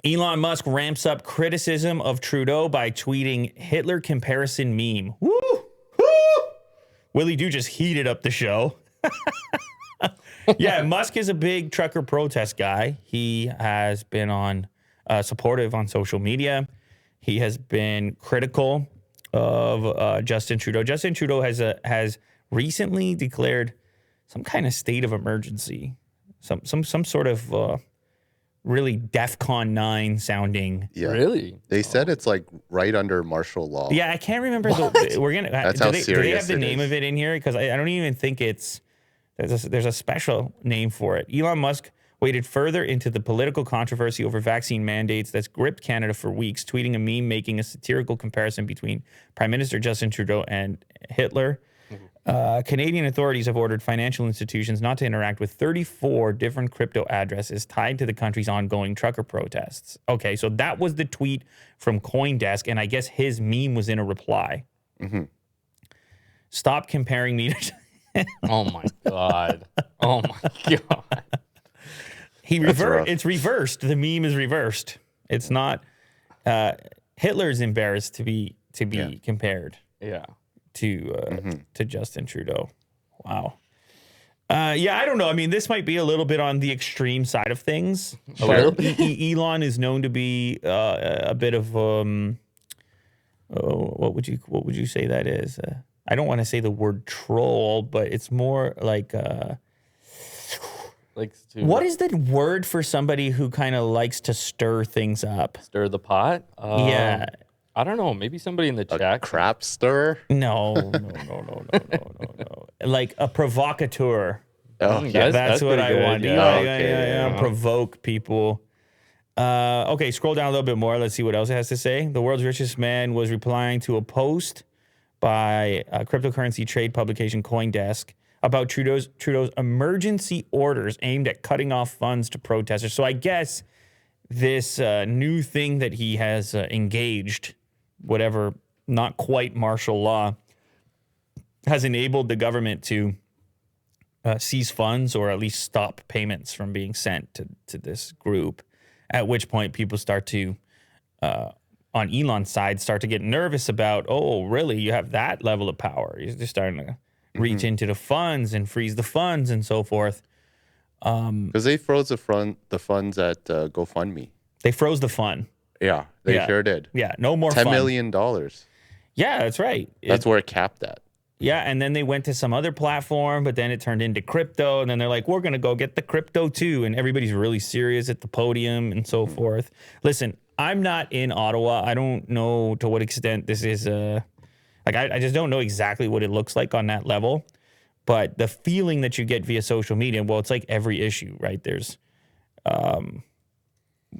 Elon Musk ramps up criticism of Trudeau by tweeting Hitler comparison meme. Woo! Woo! Willie Doo just heated up the show. Yeah, Musk is a big trucker protest guy. He has been on supportive on social media. He has been critical of Justin Trudeau. Justin Trudeau has recently declared some kind of state of emergency, some sort of really DEFCON 9 sounding. Yeah. Really? They said it's like right under martial law. Yeah, I can't remember. We're gonna. That's do how they serious have the it name is. of it in here? Because I don't even think it's. There's a special name for it. Elon Musk waded further into the political controversy over vaccine mandates that's gripped Canada for weeks, tweeting a meme making a satirical comparison between Prime Minister Justin Trudeau and Hitler. Canadian authorities have ordered financial institutions not to interact with 34 different crypto addresses tied to the country's ongoing trucker protests. Okay, so that was the tweet from CoinDesk, and I guess his meme was in a reply. Mm-hmm. Stop comparing me to... Oh, my God. Oh, my God. It's reversed. The meme is reversed. It's not... Hitler's embarrassed to be compared. Yeah. To Justin Trudeau. Wow. Yeah, I don't know. I mean, this might be a little bit on the extreme side of things. Sure. Elon is known to be a bit of what would you say that is? I don't want to say the word troll, but it's more like what is the word for somebody who kind of likes to stir things up? Stir the pot? Yeah. I don't know. Maybe somebody in the chat. Crap stirrer? No. Like a provocateur. Oh, yeah. That's what I want. Yeah. Provoke people. Okay, scroll down a little bit more. Let's see what else it has to say. The world's richest man was replying to a post by cryptocurrency trade publication CoinDesk about Trudeau's emergency orders aimed at cutting off funds to protesters. So I guess this new thing that he has engaged, whatever, not quite martial law, has enabled the government to seize funds or at least stop payments from being sent to this group, at which point people start to, on Elon's side, start to get nervous about, oh, really, you have that level of power. You're just starting to reach into the funds and freeze the funds and so forth. Because they froze the funds at GoFundMe. They froze the fund. Yeah, they sure did. Yeah, no more $10 fun. million. Yeah, that's right. That's where it capped at. Yeah, and then they went to some other platform, but then it turned into crypto, and then they're like, we're going to go get the crypto too, and everybody's really serious at the podium and so forth. Listen, I'm not in Ottawa. I don't know to what extent this is, I just don't know exactly what it looks like on that level, but the feeling that you get via social media, well, it's like every issue, right? There's,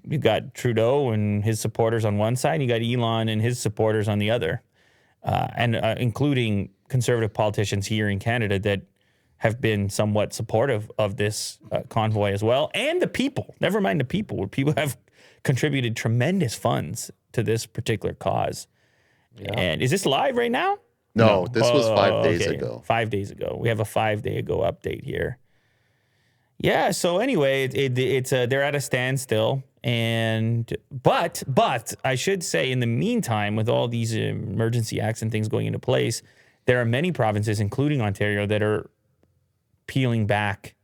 you got Trudeau and his supporters on one side, you got Elon and his supporters on the other, and including conservative politicians here in Canada that have been somewhat supportive of this convoy as well. And the people, never mind the people, where people have contributed tremendous funds to this particular cause. Yeah. And is this live right now? No, this was 5 days ago. 5 days ago. We have a 5 day ago update here. Yeah, so anyway, it's they're at a standstill. But I should say, in the meantime, with all these emergency acts and things going into place, there are many provinces, including Ontario, that are peeling back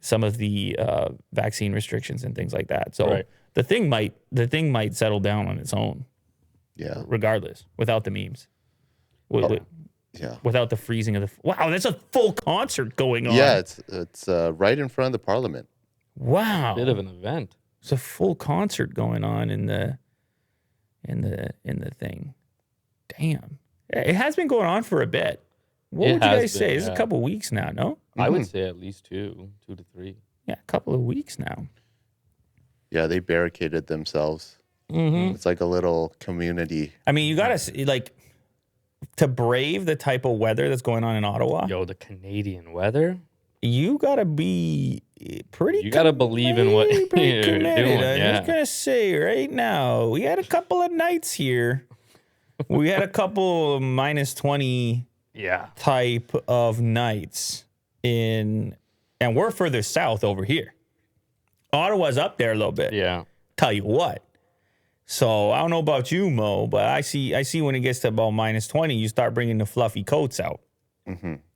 some of the vaccine restrictions and things like that. So the thing might settle down on its own. Yeah. Regardless, without the memes. Yeah. Without the freezing of the... Wow, that's a full concert going on. Yeah, it's right in front of the Parliament. Wow. Bit of an event. It's a full concert going on in the thing. Damn. It has been going on for a bit. What would you guys say? It's a couple of weeks now, no? I would say at least 2 to 3. Yeah, a couple of weeks now. Yeah, they barricaded themselves. Mm-hmm. It's like a little community. I mean, you got to, like, to brave the type of weather that's going on in Ottawa. Yo, the Canadian weather? You got to be pretty... You got to believe in what you're doing. I'm just going to say right now, we had a couple of nights here. We had a couple minus 20 type of nights and we're further south over here. Ottawa's up there a little bit. Yeah. Tell you what, So I don't know about you, Mo, but I see when it gets to about minus 20, you start bringing the fluffy coats out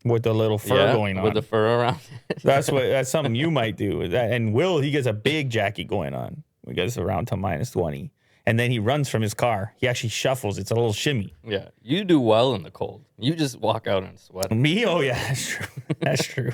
with the little fur going on. with the fur around it. That's something you might do. And Will, he gets a big jacket going on. We gets around to minus 20. And then he runs from his car. He actually shuffles. It's a little shimmy. Yeah, you do well in the cold. You just walk out and sweat. Me? Oh, yeah, that's true. That's true.